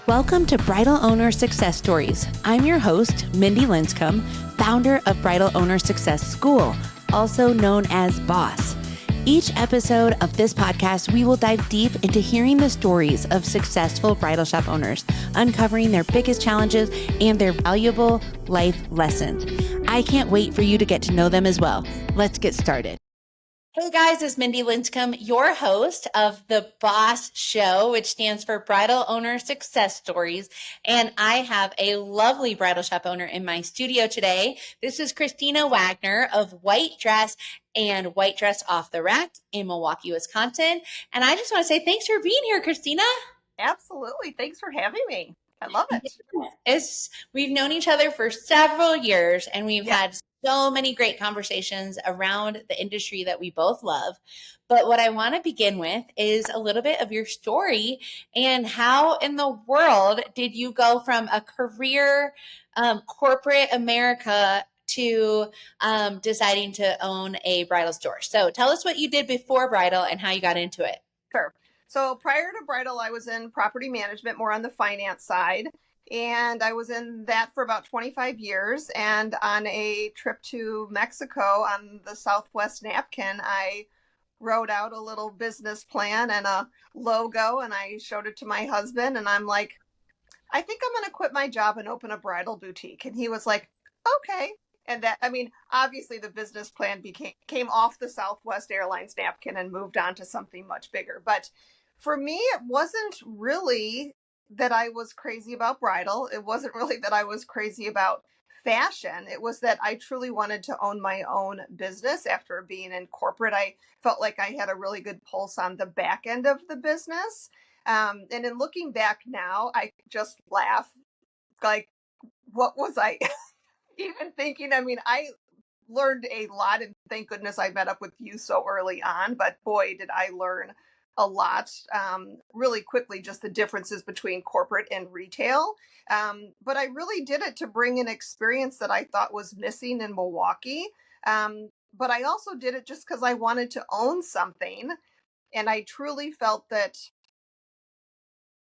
Welcome to Bridal Owner Success Stories. I'm your host, Mindy Linscomb, founder of Bridal Owner Success School, also known as BOSS. Each episode of this podcast, we will dive deep into hearing the stories of successful bridal shop owners, uncovering their biggest challenges and their valuable life lessons. I can't wait for you to get to know them as well. Let's get started. Hey guys, it's Mindy Linscomb, your host of the BOSS Show, which stands for Bridal Owner Success Stories. And I have a lovely bridal shop owner in my studio today. This is Christina Wegner of White Dress and White Dress Off the Rack in Milwaukee, Wisconsin. And I just want to say thanks for being here, Christina. Absolutely. Thanks for having me. I love it. We've known each other for several years, and we've had so many great conversations around the industry that we both love. But what I want to begin with is a little bit of your story and how in the world did you go from a career, corporate America to deciding to own a bridal store. So tell us what you did before bridal and how you got into it. Sure. So prior to bridal, I was in property management, more on the finance side. And I was in that for about 25 years. And on a trip to Mexico on the Southwest napkin, I wrote out a little business plan and a logo, and I showed it to my husband. And I'm like, I think I'm going to quit my job and open a bridal boutique. And he was like, okay. And that, I mean, obviously the business plan came off the Southwest Airlines napkin and moved on to something much bigger. But for me, it wasn't really that I was crazy about bridal. It wasn't really that I was crazy about fashion. It was that I truly wanted to own my own business. After being in corporate, I felt like I had a really good pulse on the back end of the business. And in looking back now, I just laugh. Like, what was I even thinking? I mean, I learned a lot, and thank goodness I met up with you so early on. But boy, did I learn a lot really quickly, just the differences between corporate and retail. But I really did it to bring an experience that I thought was missing in Milwaukee. But I also did it just because I wanted to own something. And I truly felt that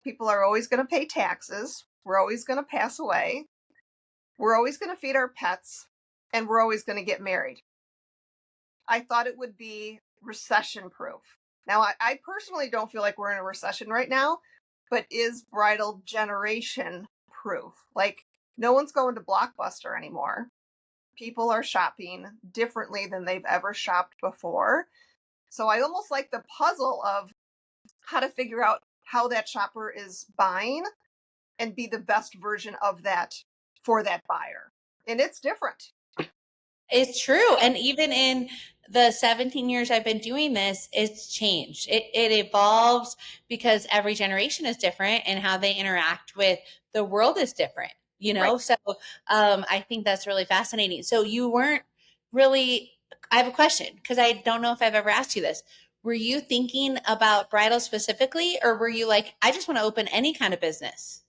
people are always going to pay taxes. We're always going to pass away. We're always going to feed our pets. And we're always going to get married. I thought it would be recession proof. Now, I personally don't feel like we're in a recession right now, but is bridal generation proof? Like, no one's going to Blockbuster anymore. People are shopping differently than they've ever shopped before. So I almost like the puzzle of how to figure out how that shopper is buying and be the best version of that for that buyer. And it's different. It's true. And even in the 17 years I've been doing this, it's changed. It evolves because every generation is different and how they interact with the world is different, you know? Right. So I think that's really fascinating. So you weren't really, I have a question because I don't know if I've ever asked you this. Were you thinking about bridal specifically, or were you like, I just want to open any kind of business?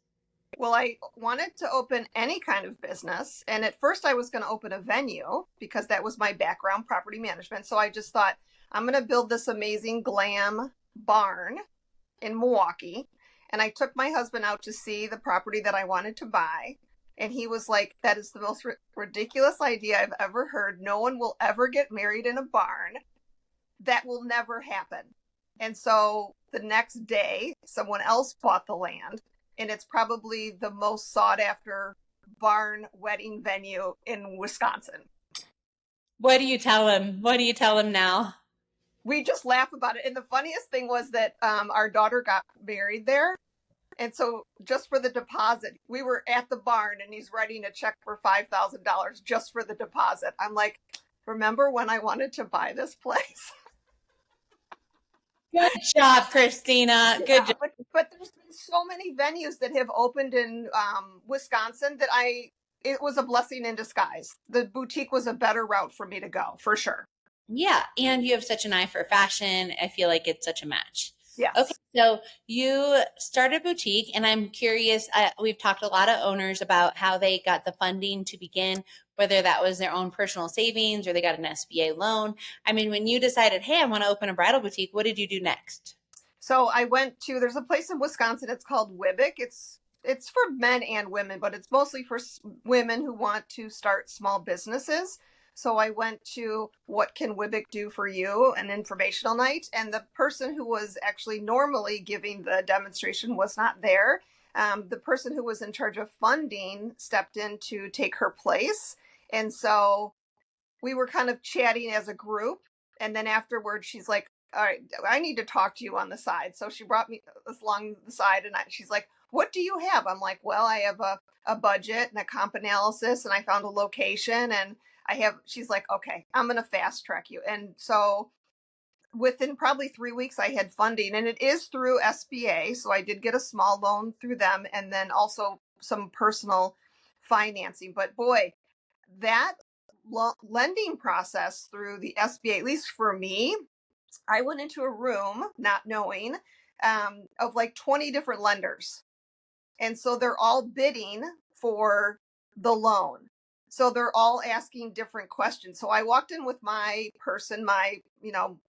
Well, I wanted to open any kind of business. And at first I was going to open a venue because that was my background, property management. So I just thought, I'm going to build this amazing glam barn in Milwaukee. And I took my husband out to see the property that I wanted to buy. And he was like, that is the most ridiculous idea I've ever heard. No one will ever get married in a barn. That will never happen. And so the next day, someone else bought the land. And it's probably the most sought after barn wedding venue in Wisconsin. What do you tell him? What do you tell him now? We just laugh about it. And the funniest thing was that our daughter got married there. And so just for the deposit, we were at the barn and he's writing a check for $5,000 just for the deposit. I'm like, remember when I wanted to buy this place? Good job, Christina. Good job. But there's been so many venues that have opened in Wisconsin that it was a blessing in disguise. The boutique was a better route for me to go, for sure. Yeah. And you have such an eye for fashion. I feel like it's such a match. Yes. Okay. So you started a boutique, and I'm curious, we've talked to a lot of owners about how they got the funding to begin, whether that was their own personal savings or they got an SBA loan. I mean, when you decided, hey, I want to open a bridal boutique, what did you do next? So I went to, there's a place in Wisconsin, it's called Wibbick. It's it's for men and women, but it's mostly for women who want to start small businesses. So I went to What Can Wibbick Do for You, an informational night, and the person who was actually normally giving the demonstration was not there. The person who was in charge of funding stepped in to take her place. And so we were kind of chatting as a group. And then afterwards, she's like, all right, I need to talk to you on the side. So she brought me along the side and she's like, what do you have? I'm like, well, I have a budget and a comp analysis, and I found a location, and she's like, okay, I'm going to fast track you. And so within probably 3 weeks, I had funding, and it is through SBA. So I did get a small loan through them, and then also some personal financing. But boy, that lending process through the SBA, at least for me, I went into a room not knowing of like 20 different lenders. And so they're all bidding for the loan. So they're all asking different questions. So I walked in with my person, my,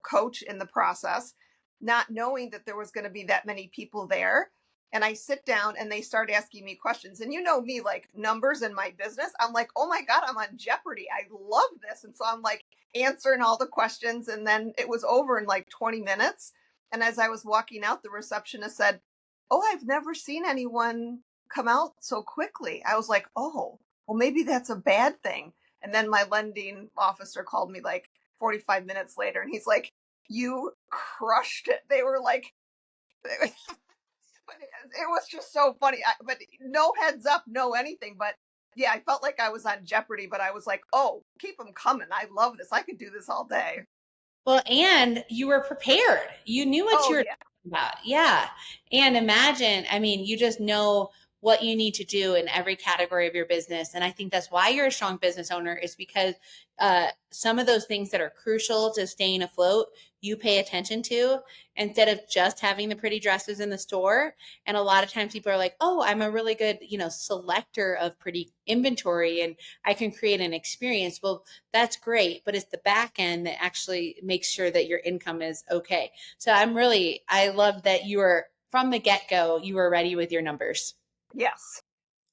coach in the process, not knowing that there was going to be that many people there. And I sit down and they start asking me questions. And you know me, like numbers in my business, I'm like, oh my God, I'm on Jeopardy. I love this. And so I'm like answering all the questions. And then it was over in like 20 minutes. And as I was walking out, the receptionist said, oh, I've never seen anyone come out so quickly. I was like, oh, well, maybe that's a bad thing. And then my lending officer called me like 45 minutes later, and he's like, you crushed it. They were like, it was just so funny. But no heads up, no anything. But yeah, I felt like I was on Jeopardy, but I was like, oh, keep them coming. I love this. I could do this all day. Well, and you were prepared. You knew what you were yeah. talking about. Yeah. And imagine, I mean, you just know what you need to do in every category of your business. And I think that's why you're a strong business owner, is because some of those things that are crucial to staying afloat, you pay attention to, instead of just having the pretty dresses in the store. And a lot of times people are like, oh, I'm a really good, selector of pretty inventory and I can create an experience. Well, that's great, but it's the back end that actually makes sure that your income is okay. So I love that you were from the get-go, you were ready with your numbers. Yes.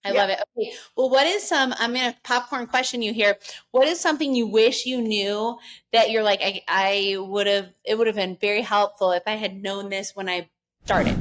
I love it. Okay. Well, I'm going to popcorn question you here. What is something you wish you knew that you're like, it would have been very helpful if I had known this when I started?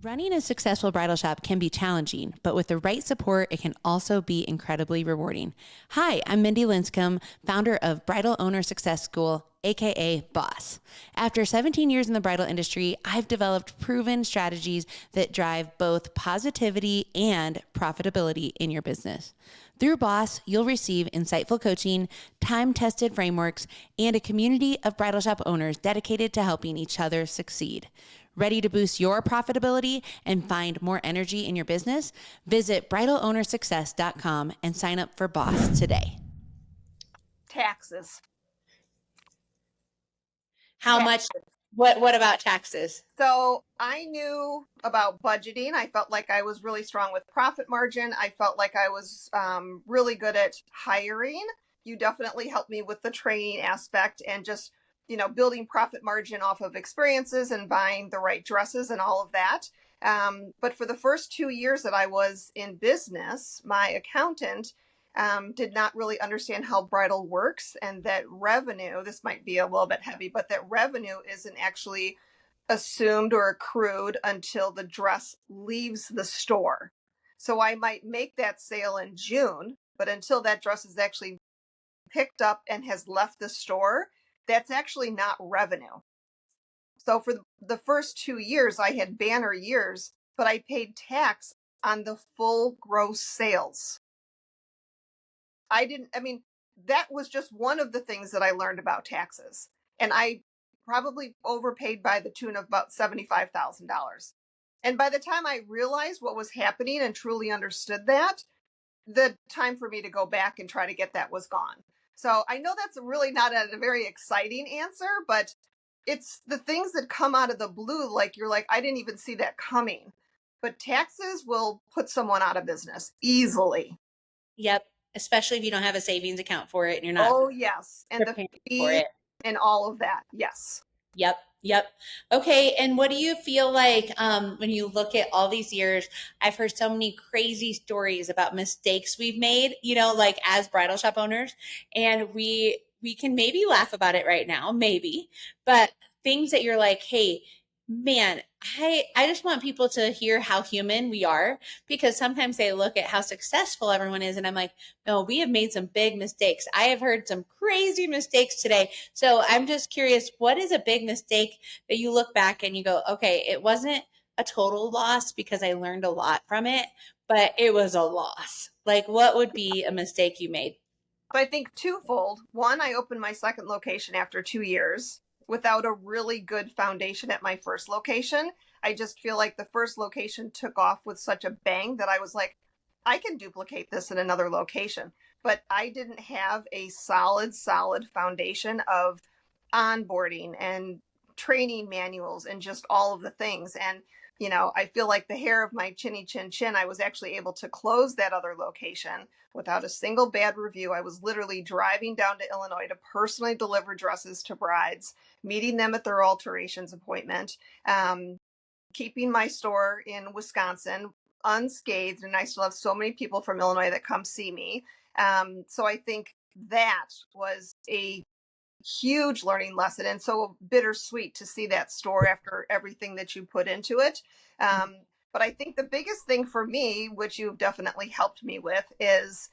Running a successful bridal shop can be challenging, but with the right support, it can also be incredibly rewarding. Hi, I'm Mindy Linscomb, founder of Bridal Owner Success School, aka Boss. After 17 years in the bridal industry, I've developed proven strategies that drive both positivity and profitability in your business. Through Boss, you'll receive insightful coaching, time-tested frameworks, and a community of bridal shop owners dedicated to helping each other succeed. Ready to boost your profitability and find more energy in your business? Visit bridalownersuccess.com and sign up for Boss today. Taxes. How much? What about taxes? So I knew about budgeting. I felt like I was really strong with profit margin. I felt like I was really good at hiring. You definitely helped me with the training aspect and just, building profit margin off of experiences and buying the right dresses and all of that. But for the first 2 years that I was in business, my accountant did not really understand how bridal works, and that revenue, this might be a little bit heavy, but that revenue isn't actually assumed or accrued until the dress leaves the store. So I might make that sale in June, but until that dress is actually picked up and has left the store, that's actually not revenue. So for the first 2 years, I had banner years, but I paid tax on the full gross sales. That was just one of the things that I learned about taxes. And I probably overpaid by the tune of about $75,000. And by the time I realized what was happening and truly understood that, the time for me to go back and try to get that was gone. So I know that's really not a very exciting answer, but it's the things that come out of the blue, like you're like, I didn't even see that coming. But taxes will put someone out of business easily. Yep. Especially if you don't have a savings account for it and you're not. Oh, yes. And the fee and all of that. Yes. Yep. Yep. Okay. And what do you feel like when you look at all these years? I've heard so many crazy stories about mistakes we've made, like as bridal shop owners, and we can maybe laugh about it right now, maybe, but things that you're like, hey, man, I just want people to hear how human we are, because sometimes they look at how successful everyone is, and I'm like, no, we have made some big mistakes. I have heard some crazy mistakes today. So I'm just curious, what is a big mistake that you look back and you go, okay, it wasn't a total loss because I learned a lot from it, but it was a loss. Like, what would be a mistake you made? So I think twofold. One, I opened my second location after 2 years without a really good foundation at my first location. I just feel like the first location took off with such a bang that I was like, I can duplicate this in another location. But I didn't have a solid foundation of onboarding and training manuals and just all of the things. And, I feel like the hair of my chinny chin chin, I was actually able to close that other location without a single bad review. I was literally driving down to Illinois to personally deliver dresses to brides, meeting them at their alterations appointment, keeping my store in Wisconsin unscathed. And I still have so many people from Illinois that come see me. So I think that was a huge learning lesson, and so bittersweet to see that store after everything that you put into it. But I think the biggest thing for me, which you've definitely helped me with, is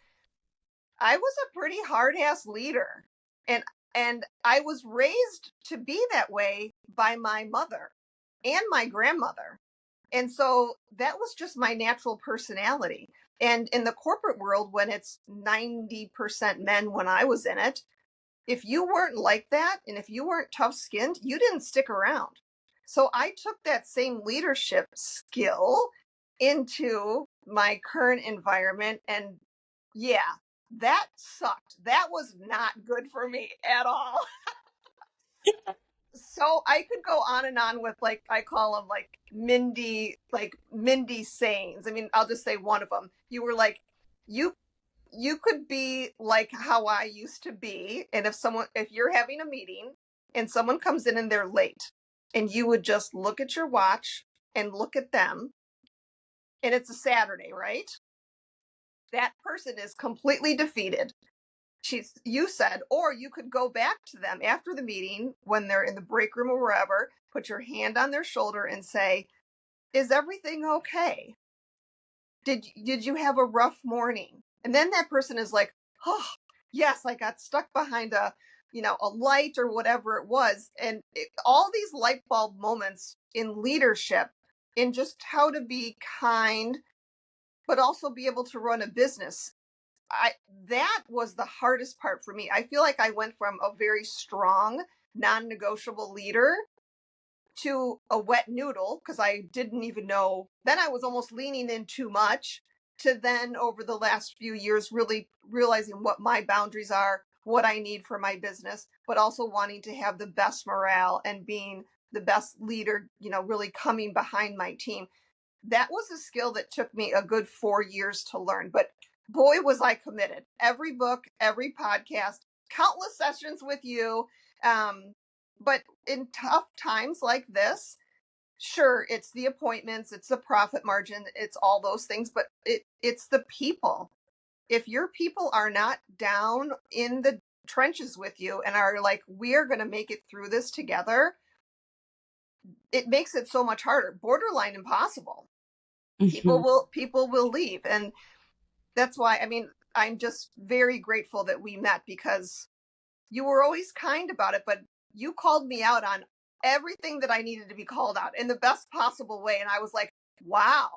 I was a pretty hard ass leader. And I was raised to be that way by my mother and my grandmother. And so that was just my natural personality. And in the corporate world, when it's 90% men, when I was in it, if you weren't like that and if you weren't tough skinned, you didn't stick around. So I took that same leadership skill into my current environment. And yeah, that sucked. That was not good for me at all. So I could go on and on with, like, I call them like Mindy sayings. I mean, I'll just say one of them. You were like, you you could be like how I used to be. And if you're having a meeting and someone comes in and they're late, and you would just look at your watch and look at them, and it's a Saturday, right? That person is completely defeated. You said, or you could go back to them after the meeting when they're in the break room or wherever, put your hand on their shoulder and say, is everything okay? Did you have a rough morning? And then that person is like, oh yes, I got stuck behind a light or whatever it was. And all these light bulb moments in leadership, in just how to be kind but also be able to run a business. That was the hardest part for me. I feel like I went from a very strong, non-negotiable leader to a wet noodle, because I didn't even know. Then I was almost leaning in too much, to then over the last few years really realizing what my boundaries are, what I need for my business, but also wanting to have the best morale and being the best leader, really coming behind my team. That was a skill that took me a good 4 years to learn. But boy, was I committed. Every book, every podcast, countless sessions with you. But in tough times like this, sure, it's the appointments, it's the profit margin, it's all those things, but it's the people. If your people are not down in the trenches with you and are like, we are going to make it through this together, it makes it so much harder, borderline impossible. People will leave. And that's why, I mean, I'm just very grateful that we met, because you were always kind about it, but you called me out on everything that I needed to be called out in the best possible way. And I was like, wow,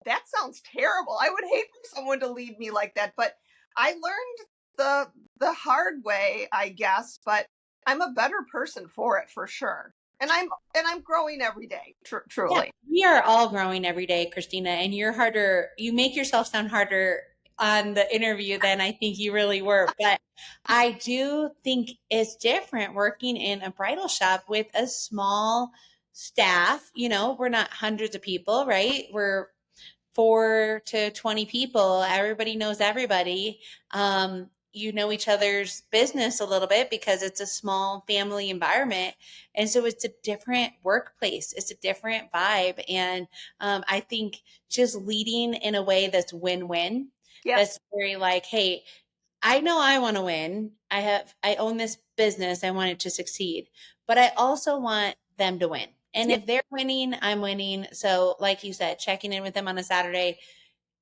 that sounds terrible. I would hate for someone to lead me like that. But I learned the hard way, I guess, but I'm a better person for it, for sure. And I'm growing every day, Yeah, truly. we are all growing every day, Christina, and you make yourself sound harder on the interview than I think you really were. But I do think it's different working in a bridal shop with a small staff. We're not hundreds of people, right? We're 4 to 20 people. Everybody knows everybody. you know each other's business a little bit because it's a small family environment. And so it's a different workplace, it's a different vibe. And I think just leading in a way that's win-win, Yes. that's very like, hey, I know I want to win. I own this business. I want it to succeed, but I also want them to win. And Yeah. if they're winning, I'm winning. So, like you said, checking in with them on a Saturday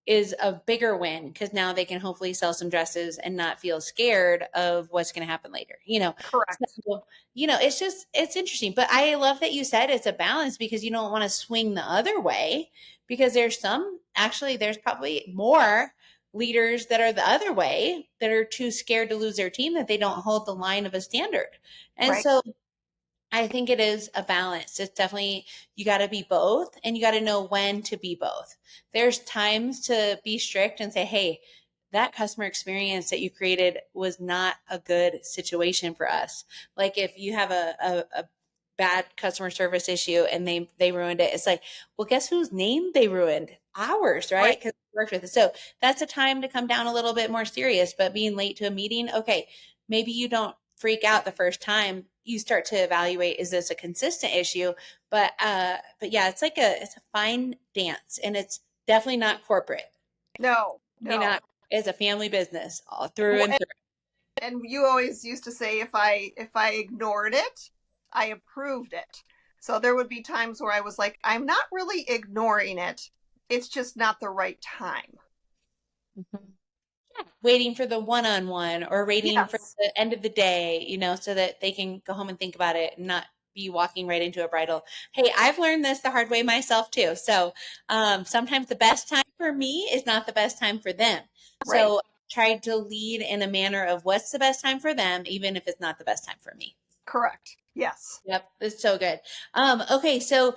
is a bigger win because now they can hopefully sell some dresses and not feel scared of what's going to happen later. Correct. So, it's interesting. But I love that you said it's a balance because you don't want to swing the other way because there's probably more leaders that are the other way that are too scared to lose their team that they don't hold the line of a standard. And Right. so I think it is a balance. It's definitely, you got to be both and you got to know when to be both. There's times to be strict and say, hey, that customer experience that you created was not a good situation for us. Like if you have a bad customer service issue and they ruined it, it's like, well, guess whose name they ruined? Ours, right? Right. Because we worked with it. So that's a time to come down a little bit more serious. But being late to a meeting, okay, maybe you don't freak out the first time. You start to evaluate, is this a consistent issue? But yeah, it's a fine dance, and it's definitely not corporate. No, Definitely no. not. It's a family business all through Well, and through. and you always used to say if I ignored it, I approved it. So there would be times where I was like, I'm not really ignoring it. It's just not the right time. Mhm. Waiting for the one-on-one or waiting for Yes. the end of the day, so that they can go home and think about it and not be walking right into a bridal. Hey, I've learned this the hard way myself too. So sometimes the best time for me is not the best time for them. Right. So try to lead in a manner of what's the best time for them, even if it's not the best time for me. Correct. Yes. Yep, it's so good. Okay, so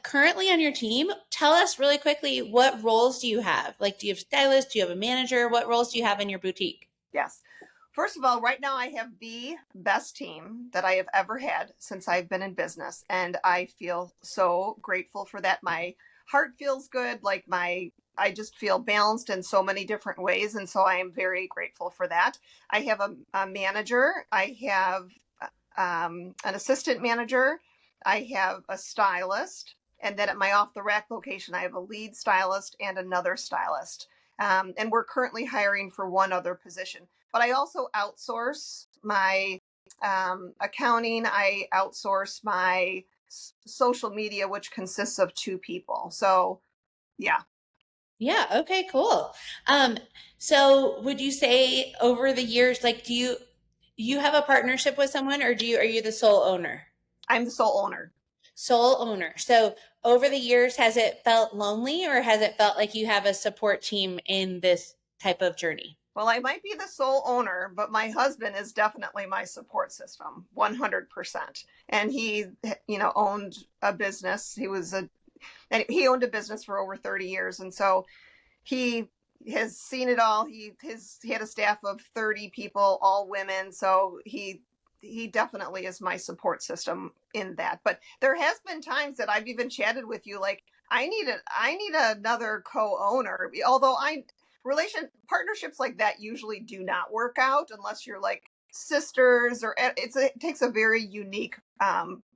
currently on your team, tell us really quickly, what roles do you have? Like, do you have a stylist? Do you have a manager? What roles do you have in your boutique? Yes. First of all, right now I have the best team that I have ever had since I've been in business. And I feel so grateful for that. My heart feels good. I just feel balanced in so many different ways. And so I am very grateful for that. I have a manager, I have an assistant manager, I have a stylist. And then at my off the rack location, I have a lead stylist and another stylist. And we're currently hiring for one other position. But I also outsource my accounting. I outsource my social media, which consists of two people. So, yeah, Yeah, okay, cool. Um, so would you say over the years, like, do you have a partnership with someone, or are you the sole owner? I'm the sole owner. Sole owner. So over the years, has it felt lonely or has it felt like you have a support team in this type of journey? Well, I might be the sole owner, but my husband is definitely my support system, 100%. And he owned a business. And he owned a business for over 30 years. And so he has seen it all. He had a staff of 30 people, all women. So he definitely is my support system in that. But there has been times that I've even chatted with you like I need another co-owner. Although I relation partnerships like that usually do not work out unless you're like sisters or it takes a very unique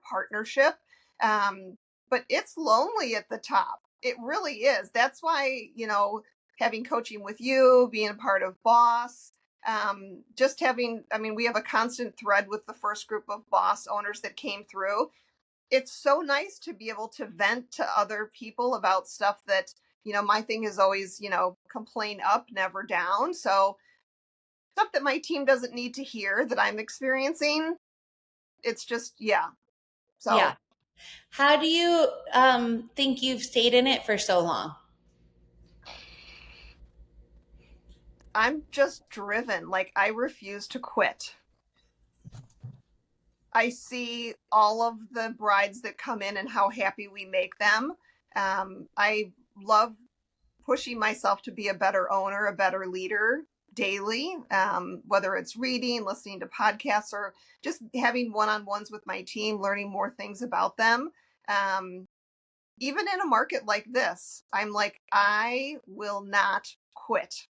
partnership. Um, but it's lonely at the top. It really is. That's why, having coaching with you, being a part of Boss, just having, I mean, we have a constant thread with the first group of Boss owners that came through. It's so nice to be able to vent to other people about stuff that, my thing is always, complain up, never down. So stuff that my team doesn't need to hear that I'm experiencing. It's just, yeah. So Yeah. How do you think you've stayed in it for so long? I'm just driven. Like I refuse to quit. I see all of the brides that come in and how happy we make them. I love pushing myself to be a better owner, a better leader daily, whether it's reading, listening to podcasts, or just having one on ones with my team, learning more things about them. Um, Even in a market like this, I'm like, I will not quit.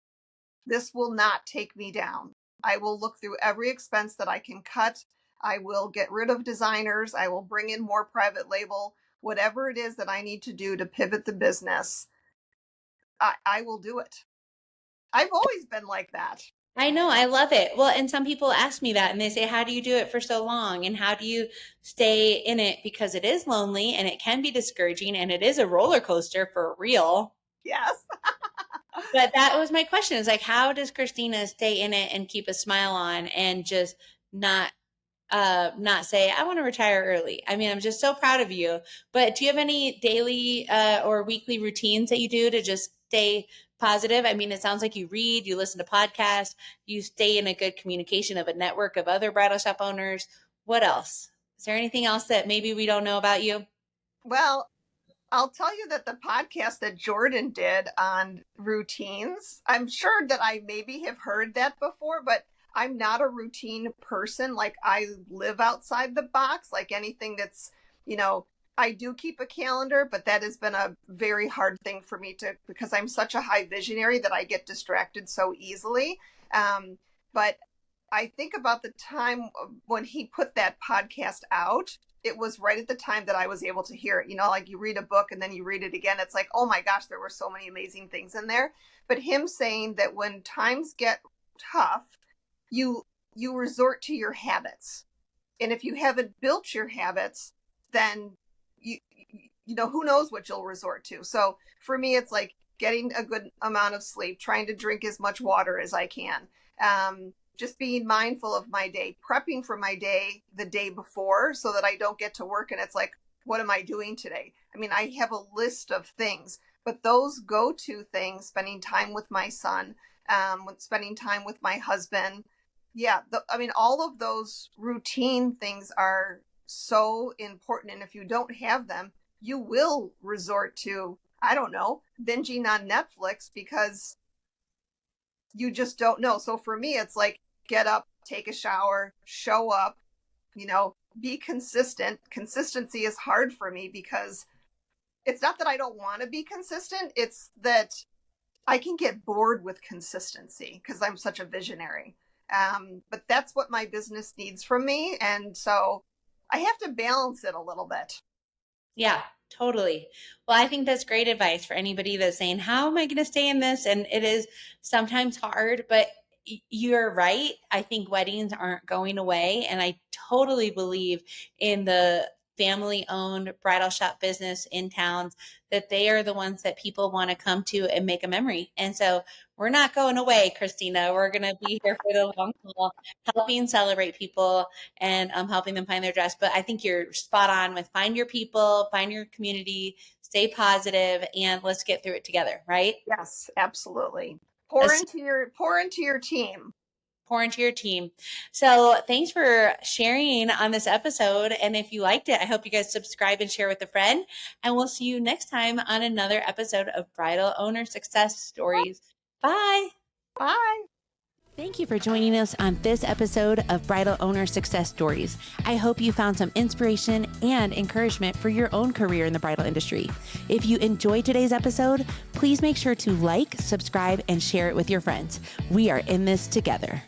This will not take me down. I will look through every expense that I can cut. I will get rid of designers. I will bring in more private label. Whatever it is that I need to do to pivot the business, I will do it. I've always been like that. I know, I love it. Well, and some people ask me that and they say, how do you do it for so long? And how do you stay in it? Because it is lonely and it can be discouraging and it is a roller coaster for real. Yes. But that was my question is like, how does Christina stay in it and keep a smile on and just not not say, I want to retire early. I mean, I'm just so proud of you. But do you have any daily or weekly routines that you do to just stay positive? I mean, it sounds like you read, you listen to podcasts, you stay in a good communication of a network of other bridal shop owners. What else? Is there anything else that maybe we don't know about you? Well, I'll tell you that the podcast that Jordan did on routines, I'm sure that I maybe have heard that before, but I'm not a routine person. Like I live outside the box, like anything that's, I do keep a calendar, but that has been a very hard thing for me to, because I'm such a high visionary that I get distracted so easily. But I think about the time when he put that podcast out. It was right at the time that I was able to hear it. Like you read a book and then you read it again. It's like, oh my gosh, there were so many amazing things in there. But him saying that when times get tough, you resort to your habits. And if you haven't built your habits, then who knows what you'll resort to. So for me, it's like getting a good amount of sleep, trying to drink as much water as I can. Just being mindful of my day, prepping for my day the day before so that I don't get to work and it's like, what am I doing today? I mean, I have a list of things, but those go-to things, spending time with my son, spending time with my husband. Yeah, all of those routine things are so important. And if you don't have them, you will resort to, I don't know, binging on Netflix because you just don't know. So for me, it's like, get up, take a shower, show up, be consistent. Consistency is hard for me because it's not that I don't want to be consistent. It's that I can get bored with consistency because I'm such a visionary. But that's what my business needs from me. And so I have to balance it a little bit. Yeah, totally. Well, I think that's great advice for anybody that's saying, how am I going to stay in this? And it is sometimes hard, but you're right. I think weddings aren't going away. And I totally believe in the family owned bridal shop business in towns that they are the ones that people want to come to and make a memory. And so we're not going away, Christina. We're going to be here for the long haul, helping celebrate people and helping them find their dress. But I think you're spot on with find your people, find your community, stay positive, and let's get through it together, right? Yes, absolutely. Pour into your team. Pour into your team. So thanks for sharing on this episode. And if you liked it, I hope you guys subscribe and share with a friend. And we'll see you next time on another episode of Bridal Owner Success Stories. Bye. Bye. Thank you for joining us on this episode of Bridal Owner Success Stories. I hope you found some inspiration and encouragement for your own career in the bridal industry. If you enjoyed today's episode, please make sure to like, subscribe, and share it with your friends. We are in this together.